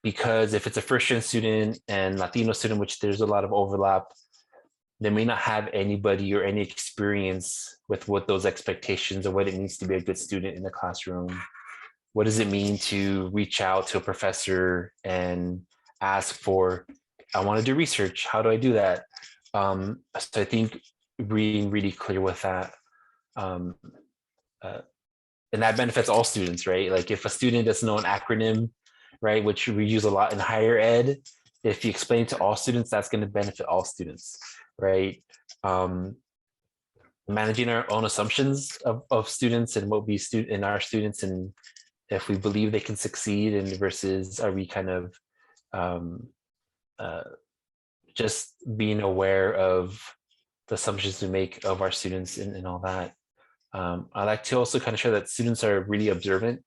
Because if it's a first-gen student and Latino student, which there's a lot of overlap, they may not have anybody or any experience with what those expectations or what it means to be a good student in the classroom. What does it mean to reach out to a professor and ask for, I want to do research, how do I do that? So I think being really clear with that. And that benefits all students, right? Like if a student doesn't know an acronym, right, which we use a lot in higher ed, if you explain it to all students, that's going to benefit all students, right? Managing our own assumptions of students and what we in our students, and if we believe they can succeed, and versus are we kind of just being aware of the assumptions we make of our students and all that. I like to also kind of show that students are really observant.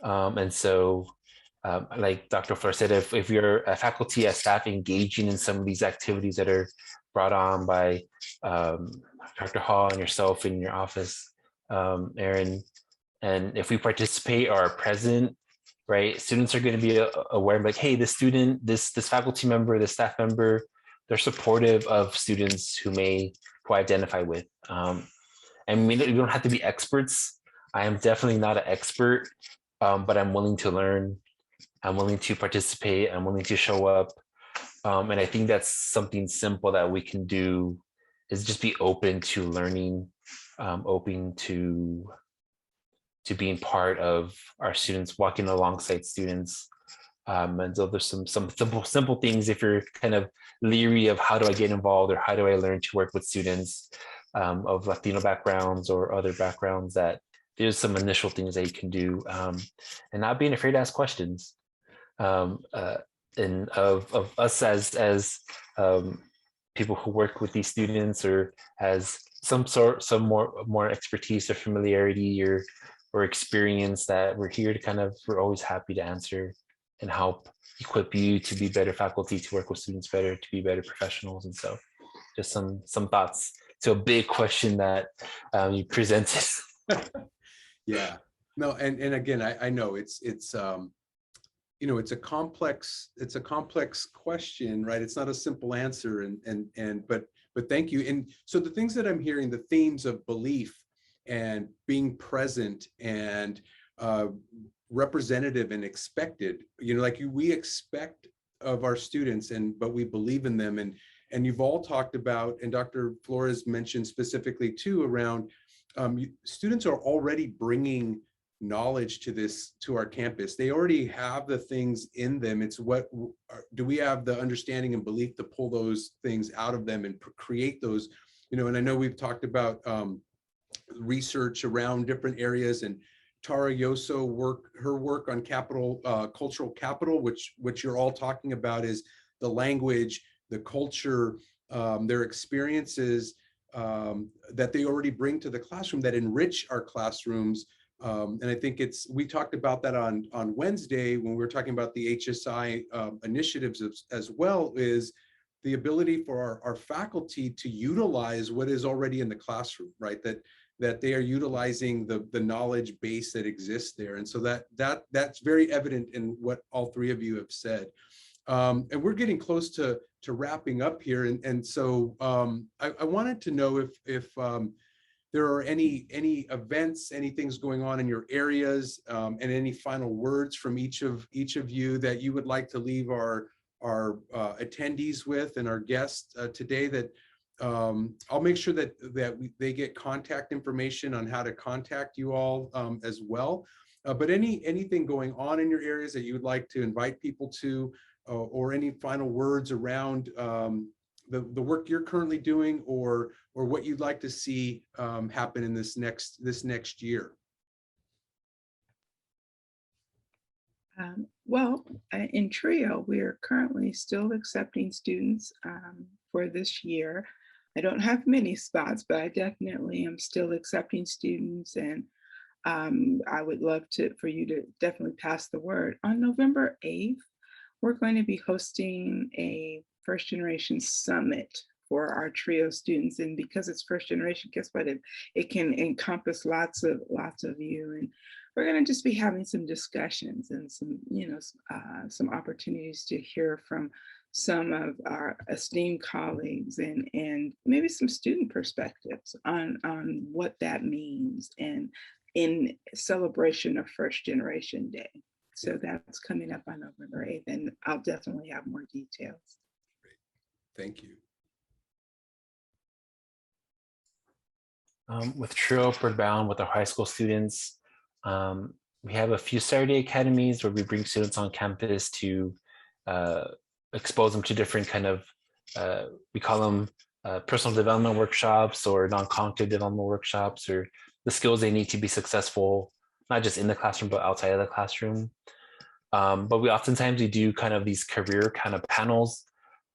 And so like Dr. Flores said, if you're a faculty, a staff engaging in some of these activities that are brought on by Dr. Hall and yourself in your office, Aaron, and if we participate or are present, right, students are going to be aware, like, hey, this student, this faculty member, this staff member, they're supportive of students who identify with. And we don't have to be experts. I am definitely not an expert, but I'm willing to learn. I'm willing to participate. I'm willing to show up. And I think that's something simple that we can do, is just be open to learning, open to being part of our students, walking alongside students. And so there's some simple things if you're kind of leery of how do I get involved or how do I learn to work with students of Latino backgrounds or other backgrounds, that there's some initial things that you can do, and not being afraid to ask questions. And of us as people who work with these students, or has some more expertise or familiarity or experience, that we're here to we're always happy to answer and help equip you to be better faculty, to work with students better, to be better professionals. And so just some thoughts to a big question that you presented. Yeah, no, and again, I know it's you know, it's a complex question, right? It's not a simple answer, but thank you. And so the things that I'm hearing, the themes of belief and being present and representative and expected, you know, like we expect of our students, but we believe in them, and you've all talked about, and Dr. Flores mentioned specifically too, around students are already bringing knowledge to our campus. They already have the things in them. It's what do we have the understanding and belief to pull those things out of them and create those, you know. And I know we've talked about research around different areas, and Tara Yoso her work on cultural capital, which you're all talking about, is the language, the culture, their experiences that they already bring to the classroom that enrich our classrooms. And I think we talked about that on Wednesday when we were talking about the HSI initiatives as well, is the ability for our faculty to utilize what is already in the classroom, right? That they are utilizing the knowledge base that exists there. And so that's very evident in what all three of you have said. And we're getting close to wrapping up here. And so I wanted to know if there are any events, any things going on in your areas, and any final words from each of you that you would like to leave our attendees with and our guests today. That I'll make sure that they get contact information on how to contact you all as well. But anything going on in your areas that you would like to invite people to, or any final words around the work you're currently doing, or what you'd like to see happen in this next year. Well, in TRIO, we are currently still accepting students for this year. I don't have many spots, but I definitely am still accepting students, and I would love for you to definitely pass the word. On November 8th, we're going to be hosting a first generation summit for our TRIO students. And because it's first generation, guess what? It can encompass lots of you. And we're going to just be having some discussions and some opportunities to hear from some of our esteemed colleagues and maybe some student perspectives on what that means, and in celebration of First Generation Day. So that's coming up on November 8th, and I'll definitely have more details. Great. Thank you. With TRIO Upward Bound, with our high school students, we have a few Saturday academies where we bring students on campus to expose them to different kind of, we call them personal development workshops or non-cognitive development workshops, or the skills they need to be successful, not just in the classroom, but outside of the classroom. But we oftentimes do kind of these career kind of panels.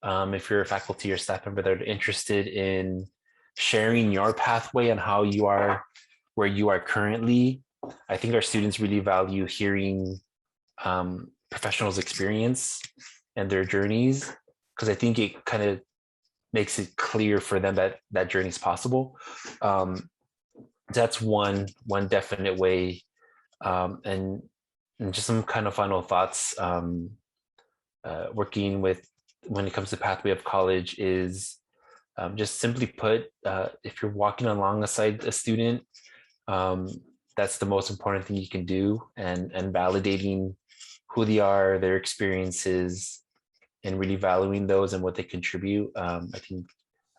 If you're a faculty or staff member that are interested in sharing your pathway and how you are where you are currently, I think our students really value hearing professionals' experience and their journeys, because I think it kind of makes it clear for them that that journey is possible. That's one definite way. And just some kind of final thoughts, working with, when it comes to Pathway of College, is just simply put, if you're walking alongside a student, that's the most important thing you can do, and validating who they are, their experiences, and really valuing those and what they contribute. I think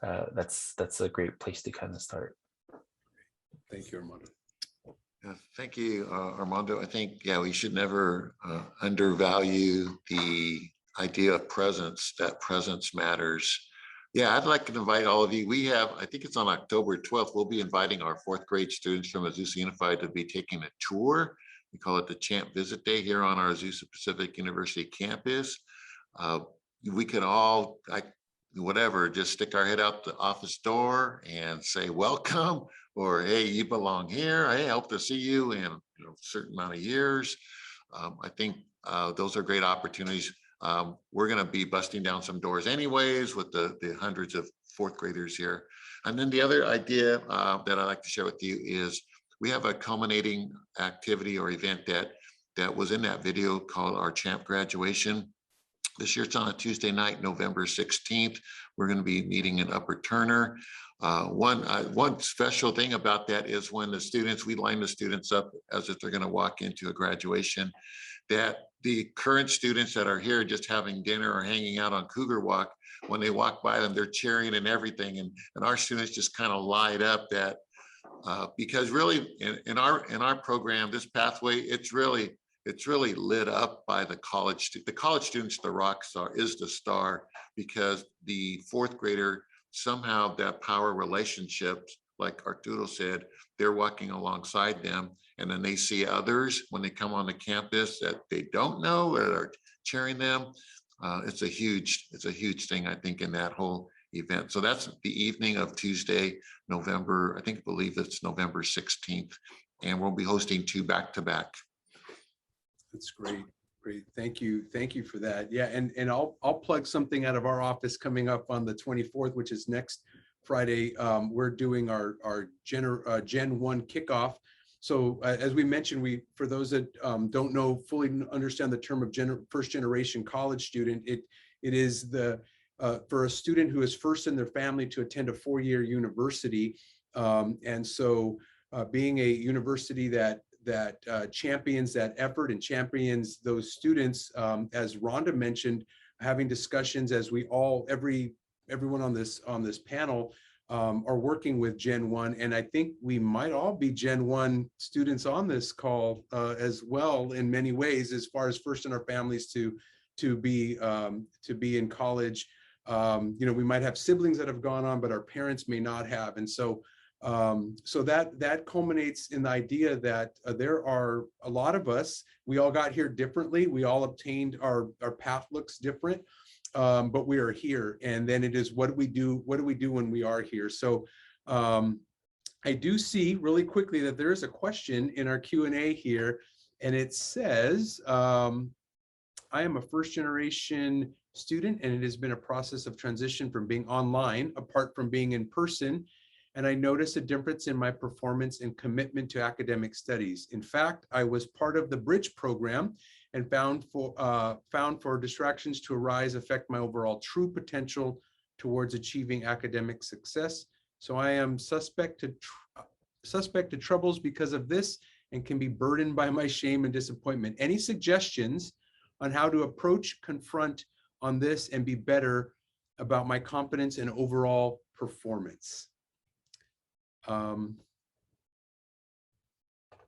that's a great place to kind of start. Thank you, Armando. Thank you, Armando. I think, we should never undervalue the idea of presence, that presence matters. I'd like to invite all of you. We have, I think it's on October 12th, we'll be inviting our 4th grade students from Azusa Unified to be taking a tour. We call it the Champ Visit Day here on our Azusa Pacific University campus. We could all, just stick our head out the office door and say, welcome, or hey, you belong here. Hey, I hope to see you in a certain amount of years. I think those are great opportunities. We're going to be busting down some doors anyways with the hundreds of 4th graders here. And then the other idea that I'd like to share with you is we have a culminating activity or event that was in that video called our Champ Graduation. This year it's on a Tuesday night, November 16th. We're going to be meeting in Upper Turner. One special thing about that is when we line the students up as if they're going to walk into a graduation, that the current students that are here just having dinner or hanging out on Cougar Walk, when they walk by them, they're cheering and everything. And our students just kind of light up that because really in our program, this pathway, it's really lit up by the college students. The rock star is the star, because the 4th grader, somehow that power relationships, like Arturo said, they're walking alongside them, and then they see others when they come on the campus that they don't know or are cheering them. It's a huge thing, I think, in that whole event. So that's the evening of Tuesday, I believe it's November 16th, and we'll be hosting 2 back-to-back. That's great. Great, thank you for that. Yeah, and I'll plug something out of our office coming up on the 24th, which is next Friday. We're doing our Gen 1 kickoff. So as we mentioned, for those that don't know, fully understand the term of first generation college student, it is for a student who is first in their family to attend a 4-year university. And so being a university that champions that effort and champions those students, as Rhonda mentioned, having discussions as we all, everyone on this panel are working with Gen 1, and I think we might all be Gen 1 students on this call as well in many ways, as far as first in our families to be in college. We might have siblings that have gone on, but our parents may not have, and so that culminates in the idea that there are a lot of us. We all got here differently. We all obtained our path looks different. But we are here, and then it is what do we do when we are here. So I do see really quickly that there is a question in our Q&A here, and it says, I am a first generation student, and it has been a process of transition from being online apart from being in person, and I noticed a difference in my performance and commitment to academic studies. In fact, I was part of the Bridge program and found for distractions to arise affect my overall true potential towards achieving academic success. So I am suspect to troubles because of this and can be burdened by my shame and disappointment. Any suggestions on how to approach, confront on this and be better about my confidence and overall performance?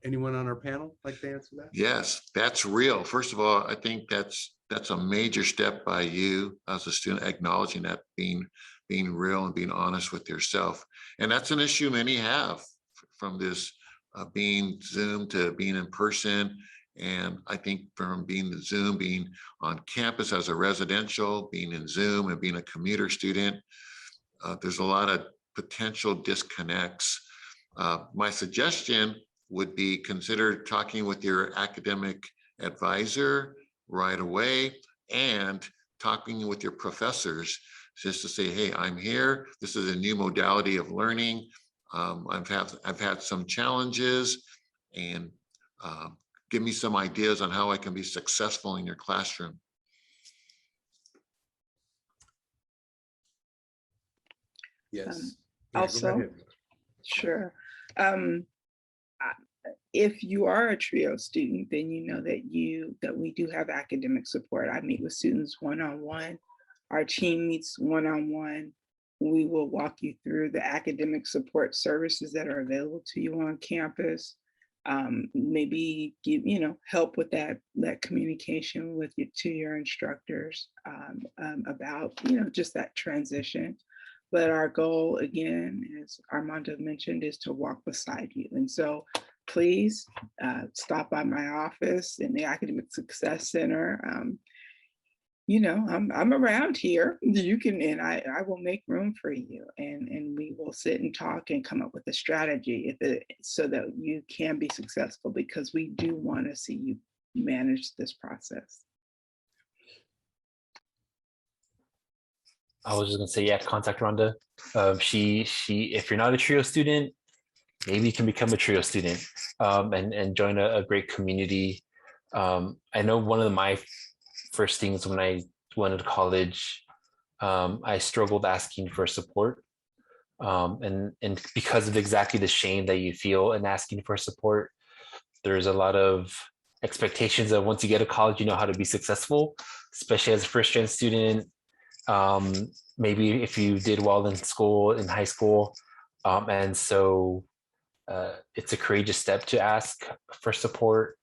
Anyone on our panel like to answer that? Yes, that's real. First of all, I think that's a major step by you as a student, acknowledging that, being real and being honest with yourself. And that's an issue many have, from this being Zoom to being in person. And I think from being the Zoom, being on campus as a residential, being in Zoom and being a commuter student, there's a lot of potential disconnects. My suggestion would be consider talking with your academic advisor right away and talking with your professors, just to say, hey, I'm here. This is a new modality of learning. I've had some challenges, and give me some ideas on how I can be successful in your classroom. Yes. Also, sure. If you are a TRIO student, then you know that we do have academic support. I meet with students one-on-one. Our team meets one-on-one. We will walk you through the academic support services that are available to you on campus. Maybe give, help with that communication to your instructors about, just that transition. But our goal, again, as Armando mentioned, is to walk beside you. And so please stop by my office in the Academic Success Center. I'm around here. You can, and I will make room for you, and we will sit and talk and come up with a strategy so that you can be successful, because we do want to see you manage this process. I was just gonna say, yeah, contact Rhonda. She, if you're not a TRIO student, maybe you can become a TRIO student and join a great community. I know one of my first things when I went to college, I struggled asking for support. And because of exactly the shame that you feel in asking for support, there's a lot of expectations that once you get to college, you know how to be successful, especially as a first-gen student. Maybe if you did well in school, in high school. And so it's a courageous step to ask for support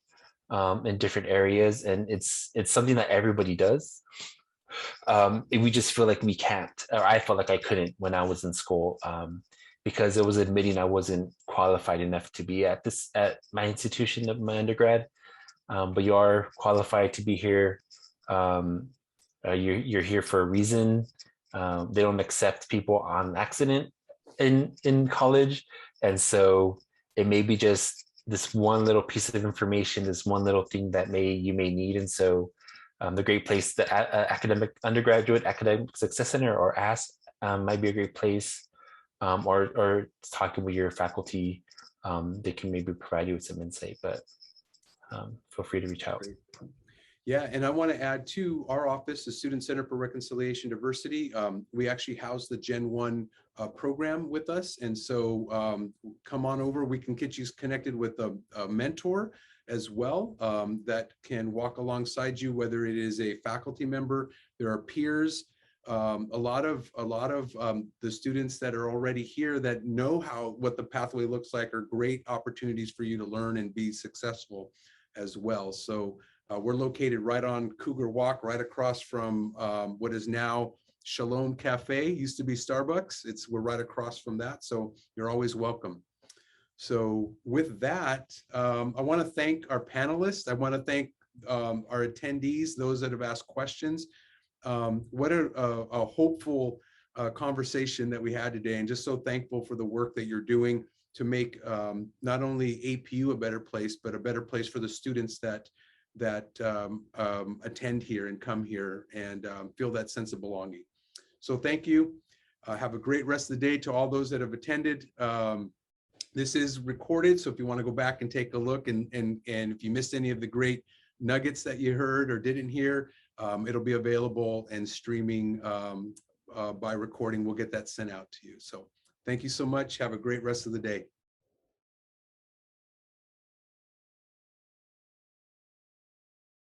in different areas. And it's something that everybody does. We just feel like we can't, or I felt like I couldn't when I was in school, because it was admitting I wasn't qualified enough to be at my institution of my undergrad. But you are qualified to be here. You're here for a reason. They don't accept people on accident in college. And so it may be just this one little piece of information, this one little thing that you may need. And so the great place, the academic undergraduate academic success center or ASK might be a great place, or talking with your faculty. They can maybe provide you with some insight, but feel free to reach out. Great. Yeah, and I want to add to our office, the Student Center for Reconciliation Diversity. We actually house the Gen 1 program with us. And so come on over, we can get you connected with a mentor as well that can walk alongside you, whether it is a faculty member, there are peers. A lot of the students that are already here that know what the pathway looks like are great opportunities for you to learn and be successful as well. So we're located right on Cougar Walk, right across from what is now Shalom Cafe, used to be Starbucks. We're right across from that, so you're always welcome. So with that, I want to thank our panelists. I want to thank our attendees, those that have asked questions. What a hopeful conversation that we had today, and just so thankful for the work that you're doing to make not only APU a better place, but a better place for the students that attend here and come here and feel that sense of belonging. So thank you. Have a great rest of the day to all those that have attended. This is recorded, so if you want to go back and take a look, and if you missed any of the great nuggets that you heard or didn't hear, it'll be available and streaming by recording. We'll get that sent out to you. So thank you so much. Have a great rest of the day.